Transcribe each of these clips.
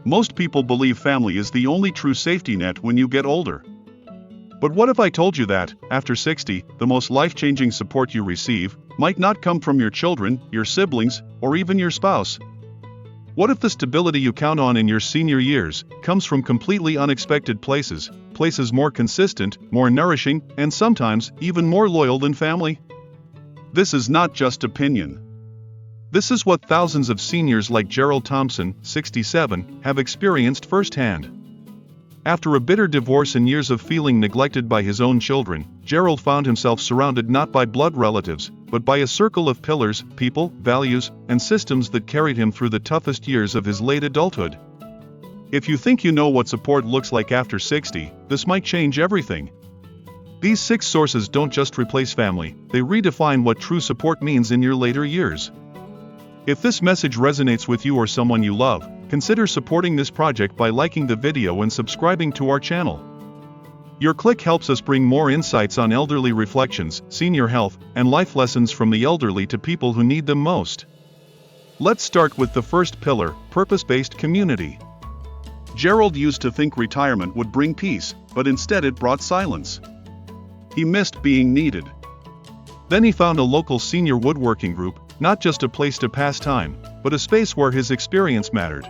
Most people believe family is the only true safety net when you get older. But what if I told you that, after 60, the most life-changing support you receive might not come from your children, your siblings, or even your spouse? What if the stability you count on in your senior years comes from completely unexpected places, places more consistent, more nourishing, and sometimes even more loyal than family? This is not just opinion. This is what thousands of seniors like Gerald Thompson, 67, have experienced firsthand. After a bitter divorce and years of feeling neglected by his own children, Gerald found himself surrounded not by blood relatives, but by a circle of pillars, people, values, and systems that carried him through the toughest years of his late adulthood. If you think you know what support looks like after 60, this might change everything. These 6 sources don't just replace family, they redefine what true support means in your later years. If this message resonates with you or someone you love, consider supporting this project by liking the video and subscribing to our channel. Your click helps us bring more insights on elderly reflections, senior health, and life lessons from the elderly to people who need them most. Let's start with the first pillar, purpose-based community. Gerald used to think retirement would bring peace, but instead it brought silence. He missed being needed. Then he found a local senior woodworking group, not just a place to pass time, but a space where his experience mattered.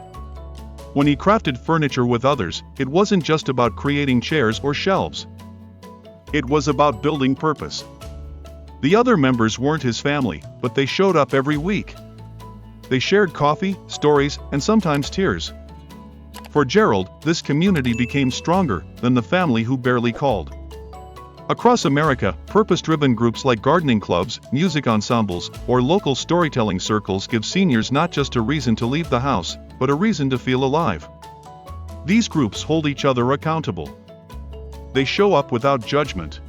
When he crafted furniture with others, it wasn't just about creating chairs or shelves. It was about building purpose. The other members weren't his family, but they showed up every week. They shared coffee, stories, and sometimes tears. For Gerald, this community became stronger than the family who barely called. Across America, purpose-driven groups like gardening clubs, music ensembles, or local storytelling circles give seniors not just a reason to leave the house, but a reason to feel alive. These groups hold each other accountable. They show up without judgment.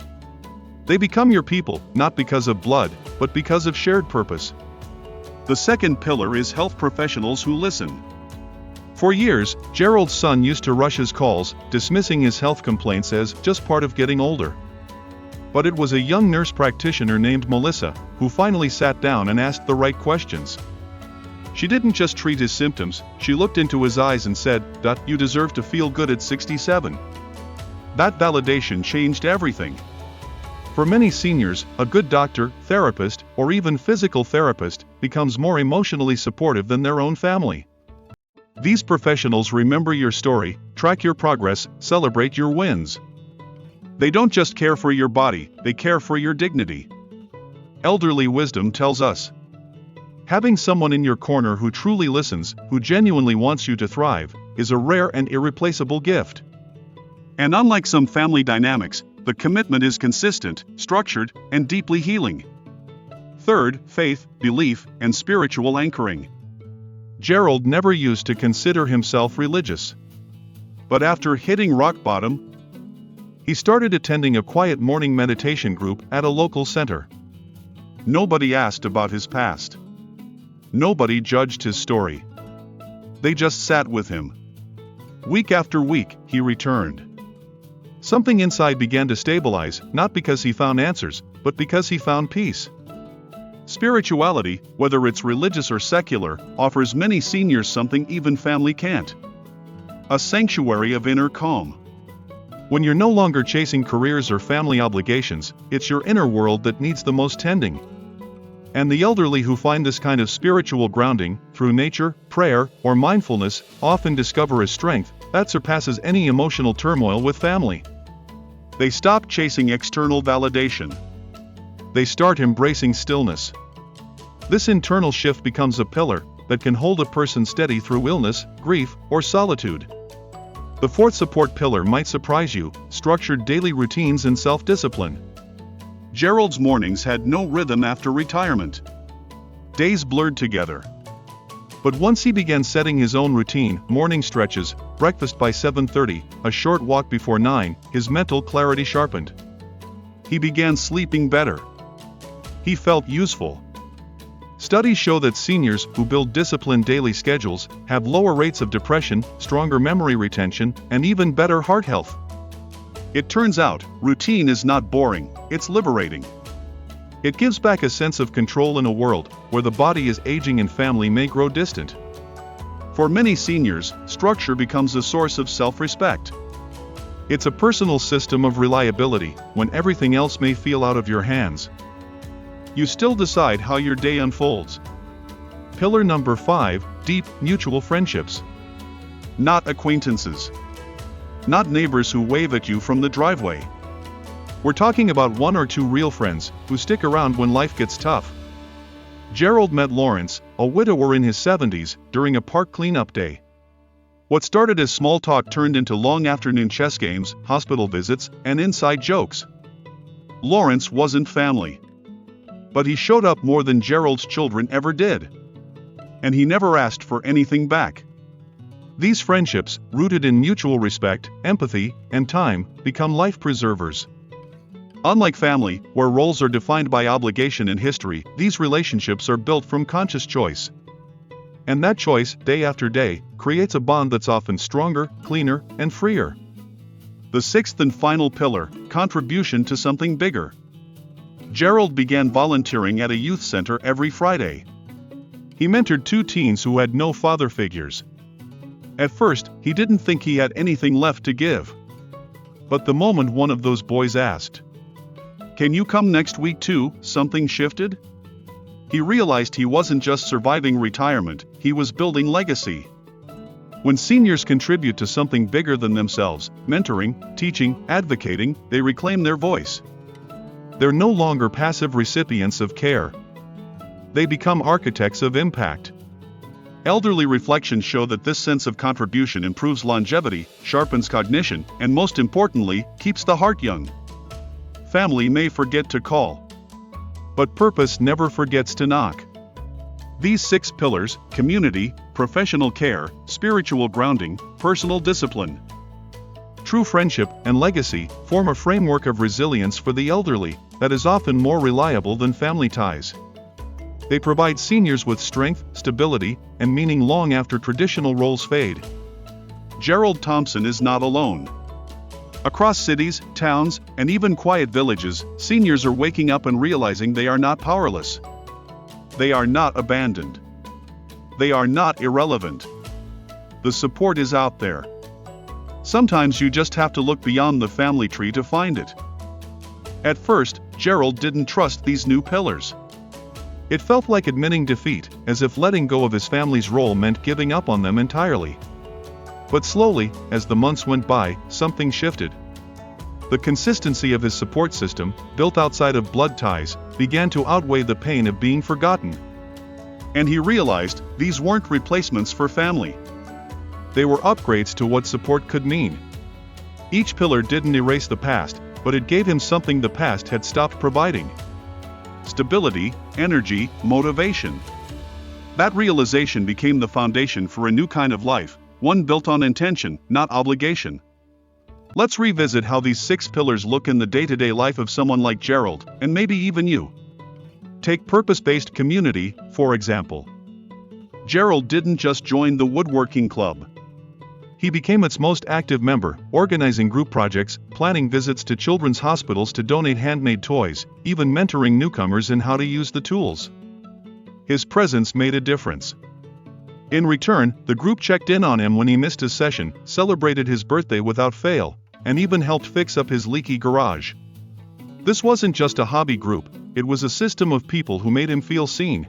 They become your people, not because of blood, but because of shared purpose. The second pillar is health professionals who listen. For years, Gerald's son used to rush his calls, dismissing his health complaints as just part of getting older. But it was a young nurse practitioner named Melissa who finally sat down and asked the right questions. She didn't just treat his symptoms, she looked into his eyes and said, "You deserve to feel good at 67. That validation changed everything. For many seniors, a good doctor, therapist, or even physical therapist becomes more emotionally supportive than their own family. These professionals remember your story, track your progress, celebrate your wins. They don't just care for your body, they care for your dignity. Elderly wisdom tells us, having someone in your corner who truly listens, who genuinely wants you to thrive, is a rare and irreplaceable gift. And unlike some family dynamics, the commitment is consistent, structured, and deeply healing. Third, faith, belief, and spiritual anchoring. Gerald never used to consider himself religious. But after hitting rock bottom, he started attending a quiet morning meditation group at a local center. Nobody asked about his past. Nobody judged his story. They just sat with him. Week after week, he returned. Something inside began to stabilize, not because he found answers, but because he found peace. Spirituality, whether it's religious or secular, offers many seniors something even family can't. A sanctuary of inner calm. When you're no longer chasing careers or family obligations, it's your inner world that needs the most tending. And the elderly who find this kind of spiritual grounding, through nature, prayer, or mindfulness, often discover a strength that surpasses any emotional turmoil with family. They stop chasing external validation. They start embracing stillness. This internal shift becomes a pillar that can hold a person steady through illness, grief, or solitude. The fourth support pillar might surprise you: structured daily routines and self-discipline. Gerald's mornings had no rhythm after retirement. Days blurred together. But once he began setting his own routine, morning stretches, breakfast by 7:30, a short walk before 9, his mental clarity sharpened. He began sleeping better. He felt useful. Studies show that seniors who build disciplined daily schedules have lower rates of depression, stronger memory retention, and even better heart health. It turns out, routine is not boring, it's liberating. It gives back a sense of control in a world where the body is aging and family may grow distant. For many seniors, structure becomes a source of self-respect. It's a personal system of reliability when everything else may feel out of your hands. You still decide how your day unfolds. Pillar number 5, deep, mutual friendships. Not acquaintances. Not neighbors who wave at you from the driveway. We're talking about 1 or 2 real friends who stick around when life gets tough. Gerald met Lawrence, a widower in his 70s, during a park cleanup day. What started as small talk turned into long afternoon chess games, hospital visits, and inside jokes. Lawrence wasn't family. But he showed up more than Gerald's children ever did. And he never asked for anything back. These friendships, rooted in mutual respect, empathy, and time, become life preservers. Unlike family, where roles are defined by obligation and history, these relationships are built from conscious choice. And that choice, day after day, creates a bond that's often stronger, cleaner, and freer. The 6th and final pillar, contribution to something bigger. Gerald began volunteering at a youth center every Friday. He mentored 2 teens who had no father figures. At first, he didn't think he had anything left to give. But the moment one of those boys asked, "Can you come next week too?" something shifted. He realized he wasn't just surviving retirement, he was building legacy. When seniors contribute to something bigger than themselves, mentoring, teaching, advocating, they reclaim their voice. They're no longer passive recipients of care. They become architects of impact. Elderly reflections show that this sense of contribution improves longevity, sharpens cognition, and most importantly, keeps the heart young. Family may forget to call, but purpose never forgets to knock. These 6 pillars: community, professional care, spiritual grounding, personal discipline, true friendship, and legacy, form a framework of resilience for the elderly that is often more reliable than family ties. They provide seniors with strength, stability, and meaning long after traditional roles fade. Gerald Thompson is not alone. Across cities, towns, and even quiet villages, seniors are waking up and realizing they are not powerless. They are not abandoned. They are not irrelevant. The support is out there. Sometimes you just have to look beyond the family tree to find it. At first, Gerald didn't trust these new pillars. It felt like admitting defeat, as if letting go of his family's role meant giving up on them entirely. But slowly, as the months went by, something shifted. The consistency of his support system, built outside of blood ties, began to outweigh the pain of being forgotten. And he realized these weren't replacements for family. They were upgrades to what support could mean. Each pillar didn't erase the past, but it gave him something the past had stopped providing: stability, energy, motivation. That realization became the foundation for a new kind of life, one built on intention, not obligation. Let's revisit how these 6 pillars look in the day-to-day life of someone like Gerald, and maybe even you. Take purpose-based community, for example. Gerald didn't just join the woodworking club. He became its most active member, organizing group projects, planning visits to children's hospitals to donate handmade toys, even mentoring newcomers in how to use the tools. His presence made a difference. In return, the group checked in on him when he missed a session, celebrated his birthday without fail, and even helped fix up his leaky garage. This wasn't just a hobby group, it was a system of people who made him feel seen.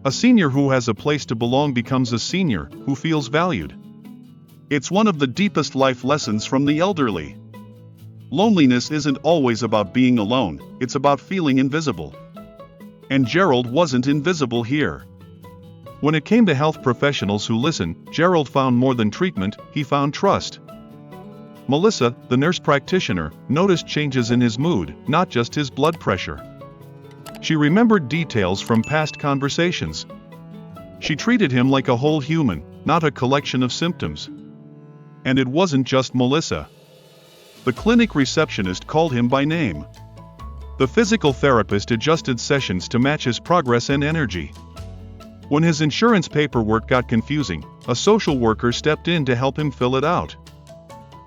A senior who has a place to belong becomes a senior who feels valued. It's one of the deepest life lessons from the elderly. Loneliness isn't always about being alone, it's about feeling invisible. And Gerald wasn't invisible here. When it came to health professionals who listened, Gerald found more than treatment, he found trust. Melissa, the nurse practitioner, noticed changes in his mood, not just his blood pressure. She remembered details from past conversations. She treated him like a whole human, not a collection of symptoms. And it wasn't just Melissa. The clinic receptionist called him by name. The physical therapist adjusted sessions to match his progress and energy. When his insurance paperwork got confusing, a social worker stepped in to help him fill it out.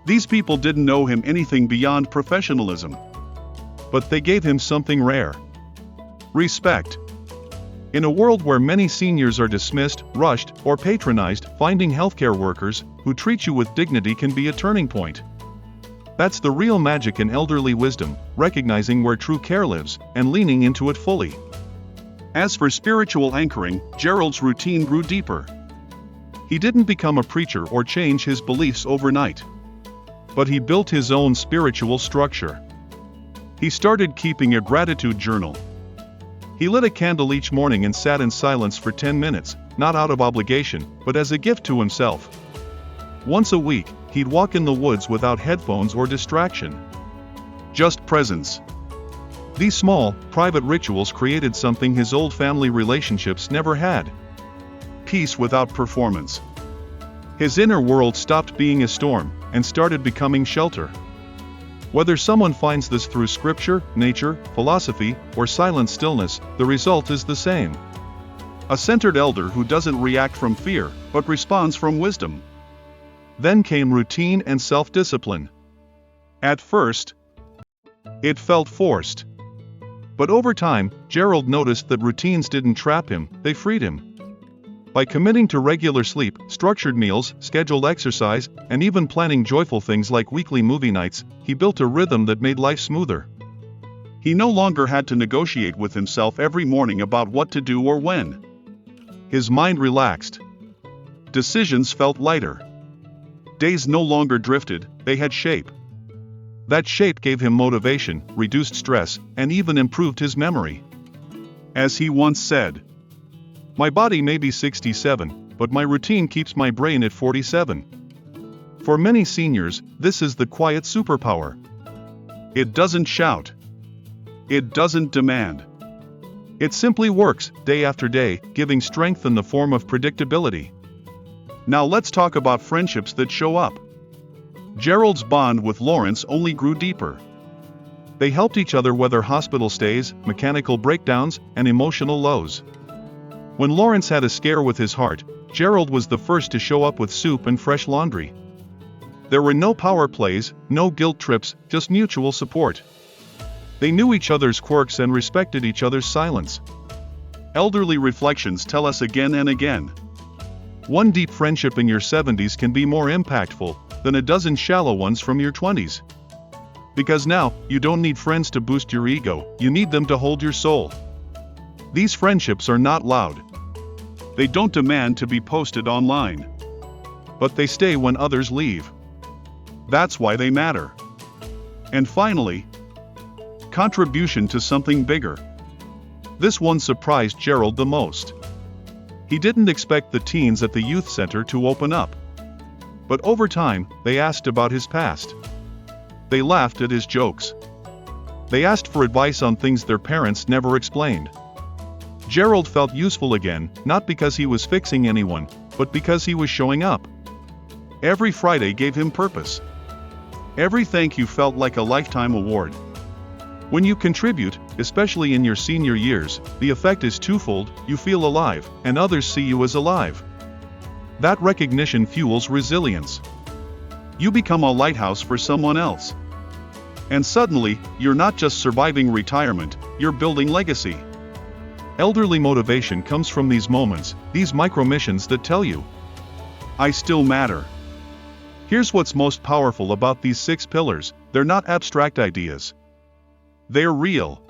These people didn't know him anything beyond professionalism. But they gave him something rare: respect. In a world where many seniors are dismissed, rushed, or patronized, finding healthcare workers who treat you with dignity can be a turning point. That's the real magic in elderly wisdom, recognizing where true care lives and leaning into it fully. As for spiritual anchoring, Gerald's routine grew deeper. He didn't become a preacher or change his beliefs overnight. But he built his own spiritual structure. He started keeping a gratitude journal. He lit a candle each morning and sat in silence for 10 minutes, not out of obligation, but as a gift to himself. Once a week, he'd walk in the woods without headphones or distraction. Just presence. These small, private rituals created something his old family relationships never had. Peace without performance. His inner world stopped being a storm and started becoming shelter. Whether someone finds this through scripture, nature, philosophy, or silent stillness, the result is the same. A centered elder who doesn't react from fear, but responds from wisdom. Then came routine and self-discipline. At first, it felt forced. But over time, Gerald noticed that routines didn't trap him, they freed him. By committing to regular sleep, structured meals, scheduled exercise, and even planning joyful things like weekly movie nights, he built a rhythm that made life smoother. He no longer had to negotiate with himself every morning about what to do or when. His mind relaxed. Decisions felt lighter. Days no longer drifted, they had shape. That shape gave him motivation, reduced stress, and even improved his memory. As he once said, "My body may be 67, but my routine keeps my brain at 47." For many seniors, this is the quiet superpower. It doesn't shout. It doesn't demand. It simply works, day after day, giving strength in the form of predictability. Now let's talk about friendships that show up. Gerald's bond with Lawrence only grew deeper. They helped each other weather hospital stays, mechanical breakdowns, and emotional lows. When Lawrence had a scare with his heart, Gerald was the first to show up with soup and fresh laundry. There were no power plays, no guilt trips, just mutual support. They knew each other's quirks and respected each other's silence. Elderly reflections tell us again and again. One deep friendship in your 70s can be more impactful than a dozen shallow ones from your 20s. Because now, you don't need friends to boost your ego, you need them to hold your soul. These friendships are not loud. They don't demand to be posted online. But they stay when others leave. That's why they matter. And finally, contribution to something bigger. This one surprised Gerald the most. He didn't expect the teens at the youth center to open up. But over time, they asked about his past. They laughed at his jokes. They asked for advice on things their parents never explained. Gerald felt useful again, not because he was fixing anyone, but because he was showing up. Every Friday gave him purpose. Every thank you felt like a lifetime award. When you contribute, especially in your senior years, the effect is twofold: you feel alive, and others see you as alive. That recognition fuels resilience. You become a lighthouse for someone else. And suddenly, you're not just surviving retirement, you're building legacy. Elderly motivation comes from these moments, these micro-missions that tell you, I still matter. Here's what's most powerful about these 6 pillars: they're not abstract ideas. They're real,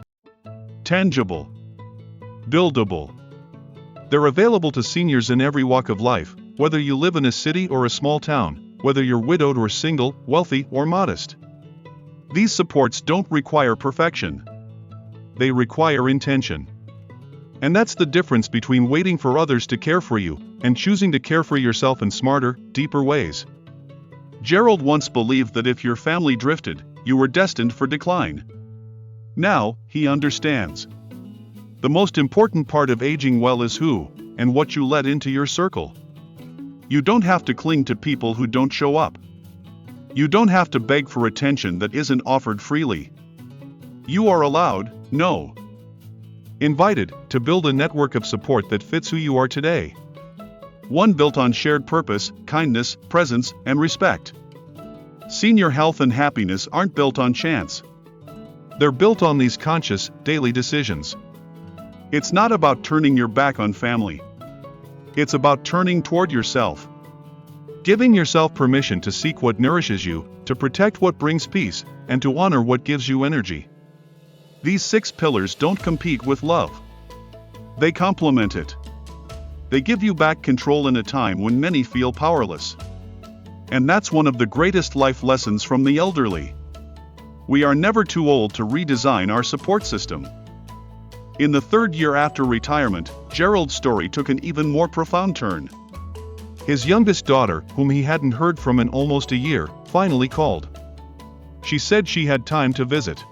tangible, buildable. They're available to seniors in every walk of life, whether you live in a city or a small town, whether you're widowed or single, wealthy or modest. These supports don't require perfection. They require intention. And that's the difference between waiting for others to care for you and choosing to care for yourself in smarter, deeper ways. Gerald once believed that if your family drifted, you were destined for decline. Now, he understands. The most important part of aging well is who and what you let into your circle. You don't have to cling to people who don't show up. You don't have to beg for attention that isn't offered freely. You are allowed, no, invited, to build a network of support that fits who you are today. One built on shared purpose, kindness, presence, and respect. Senior health and happiness aren't built on chance. They're built on these conscious, daily decisions. It's not about turning your back on family. It's about turning toward yourself. Giving yourself permission to seek what nourishes you, to protect what brings peace, and to honor what gives you energy. These 6 pillars don't compete with love. They complement it. They give you back control in a time when many feel powerless. And that's one of the greatest life lessons from the elderly. We are never too old to redesign our support system. In the 3rd year after retirement, Gerald's story took an even more profound turn. His youngest daughter, whom he hadn't heard from in almost a year, finally called. She said she had time to visit.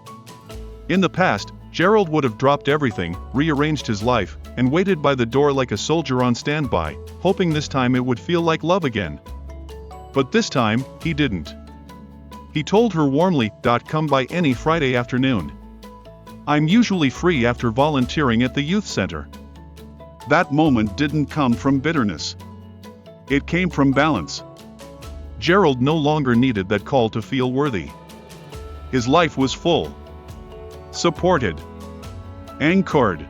In the past, Gerald would have dropped everything, rearranged his life, and waited by the door like a soldier on standby, hoping this time it would feel like love again. But this time, he didn't. He told her warmly, "Come by any Friday afternoon. I'm usually free after volunteering at the youth center." That moment didn't come from bitterness. It came from balance. Gerald no longer needed that call to feel worthy. His life was full. Supported. Anchored.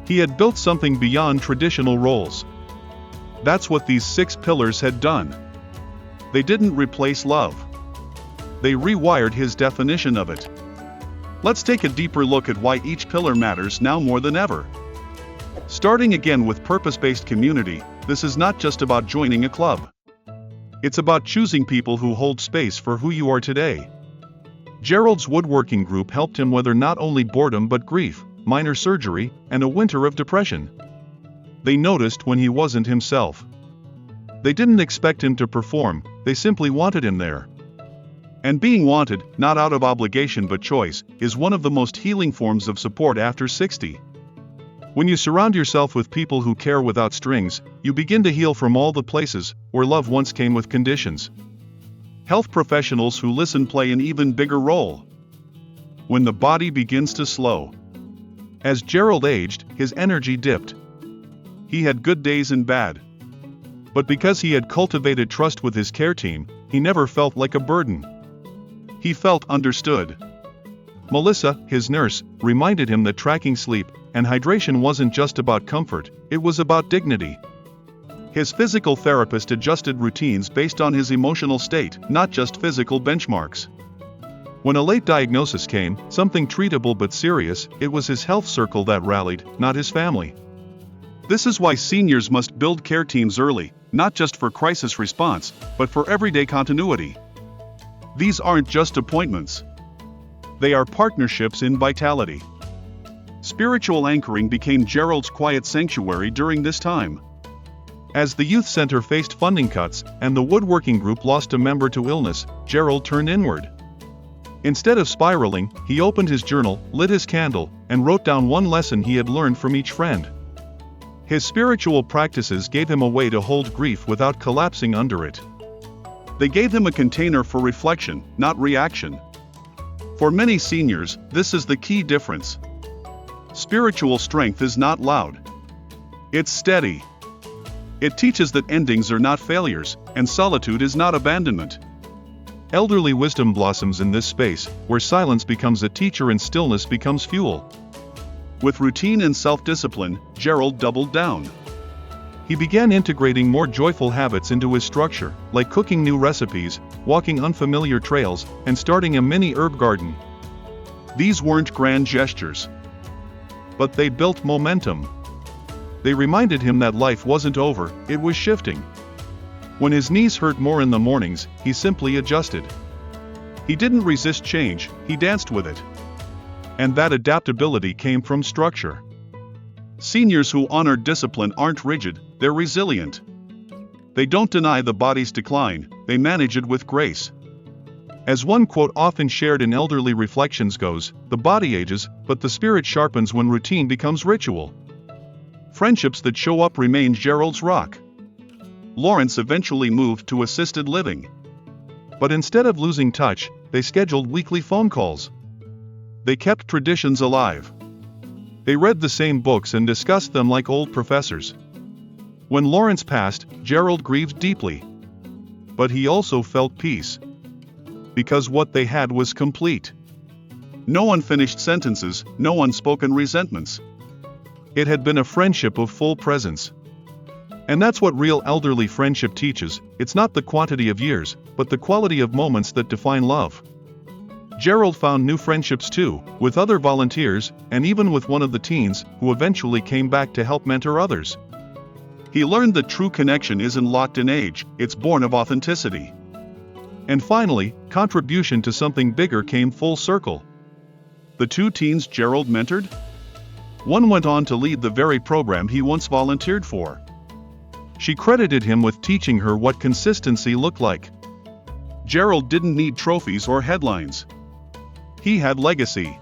He had built something beyond traditional roles. That's what these 6 pillars had done. They didn't replace love. They rewired his definition of it. Let's take a deeper look at why each pillar matters now more than ever. Starting again with purpose-based community, this is not just about joining a club. It's about choosing people who hold space for who you are today. Gerald's woodworking group helped him weather not only boredom but grief, minor surgery, and a winter of depression. They noticed when he wasn't himself. They didn't expect him to perform, they simply wanted him there. And being wanted, not out of obligation but choice, is one of the most healing forms of support after 60. When you surround yourself with people who care without strings, you begin to heal from all the places where love once came with conditions. Health professionals who listen play an even bigger role. When the body begins to slow. As Gerald aged, his energy dipped. He had good days and bad. But because he had cultivated trust with his care team, he never felt like a burden. He felt understood. Melissa, his nurse, reminded him that tracking sleep and hydration wasn't just about comfort, it was about dignity. His physical therapist adjusted routines based on his emotional state, not just physical benchmarks. When a late diagnosis came, something treatable but serious, it was his health circle that rallied, not his family. This is why seniors must build care teams early, not just for crisis response, but for everyday continuity. These aren't just appointments. They are partnerships in vitality. Spiritual anchoring became Gerald's quiet sanctuary during this time. As the youth center faced funding cuts and the woodworking group lost a member to illness, Gerald turned inward. Instead of spiraling, he opened his journal, lit his candle, and wrote down one lesson he had learned from each friend. His spiritual practices gave him a way to hold grief without collapsing under it. They gave him a container for reflection, not reaction. For many seniors, this is the key difference. Spiritual strength is not loud. It's steady. It teaches that endings are not failures, and solitude is not abandonment. Elderly wisdom blossoms in this space, where silence becomes a teacher and stillness becomes fuel. With routine and self-discipline, Gerald doubled down. He began integrating more joyful habits into his structure, like cooking new recipes, walking unfamiliar trails, and starting a mini herb garden. These weren't grand gestures. But they built momentum. They reminded him that life wasn't over, it was shifting. When his knees hurt more in the mornings, he simply adjusted. He didn't resist change, he danced with it. And that adaptability came from structure. Seniors who honor discipline aren't rigid, they're resilient. They don't deny the body's decline, they manage it with grace. As one quote often shared in elderly reflections goes, the body ages, but the spirit sharpens when routine becomes ritual. Friendships that show up remain Gerald's rock. Lawrence eventually moved to assisted living. But instead of losing touch, they scheduled weekly phone calls. They kept traditions alive. They read the same books and discussed them like old professors. When Lawrence passed, Gerald grieved deeply. But he also felt peace. Because what they had was complete. No unfinished sentences, no unspoken resentments. It had been a friendship of full presence. And that's what real elderly friendship teaches. It's not the quantity of years, but the quality of moments that define love. Gerald found new friendships too, with other volunteers, and even with one of the teens, who eventually came back to help mentor others. He learned that true connection isn't locked in age, it's born of authenticity. And finally, contribution to something bigger came full circle. The two teens Gerald mentored? One went on to lead the very program he once volunteered for. She credited him with teaching her what consistency looked like. Gerald didn't need trophies or headlines. He had legacy.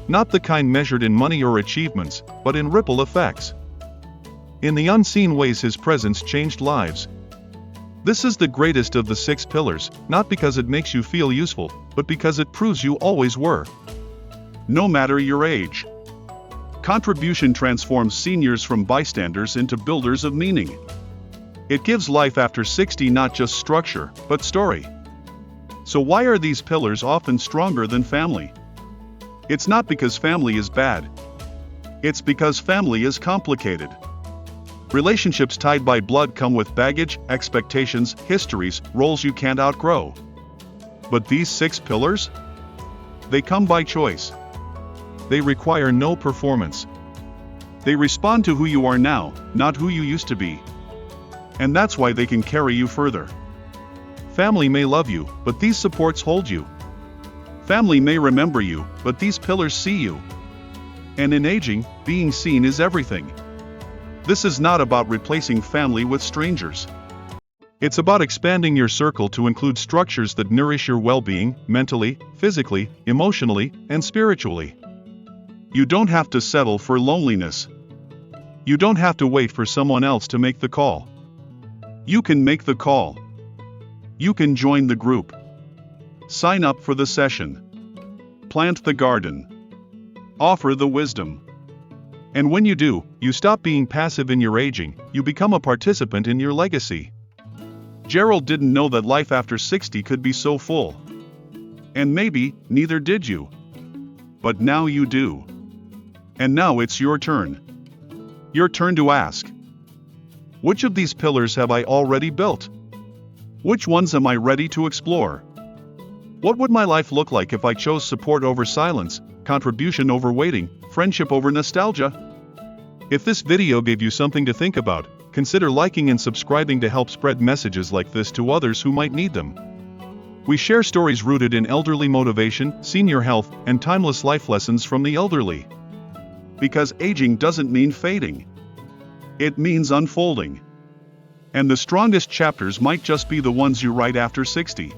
Not the kind measured in money or achievements, but in ripple effects. In the unseen ways his presence changed lives. This is the greatest of the 6 pillars, not because it makes you feel useful, but because it proves you always were. No matter your age. Contribution transforms seniors from bystanders into builders of meaning. It gives life after 60 not just structure, but story. So why are these pillars often stronger than family? It's not because family is bad. It's because family is complicated. Relationships tied by blood come with baggage, expectations, histories, roles you can't outgrow. But these 6 pillars? They come by choice. They require no performance. They respond to who you are now, not who you used to be. And that's why they can carry you further. Family may love you, but these supports hold you. Family may remember you, but these pillars see you. And in aging, being seen is everything. This is not about replacing family with strangers. It's about expanding your circle to include structures that nourish your well-being, mentally, physically, emotionally, and spiritually. You don't have to settle for loneliness. You don't have to wait for someone else to make the call. You can make the call. You can join the group. Sign up for the session. Plant the garden. Offer the wisdom. And when you do, you stop being passive in your aging, you become a participant in your legacy. Gerald didn't know that life after 60 could be so full. And maybe, neither did you. But now you do. And now it's your turn. Your turn to ask. Which of these pillars have I already built? Which ones am I ready to explore? What would my life look like if I chose support over silence, contribution over waiting, friendship over nostalgia? If this video gave you something to think about, consider liking and subscribing to help spread messages like this to others who might need them. We share stories rooted in elderly motivation, senior health, and timeless life lessons from the elderly. Because aging doesn't mean fading. It means unfolding. And the strongest chapters might just be the ones you write after 60.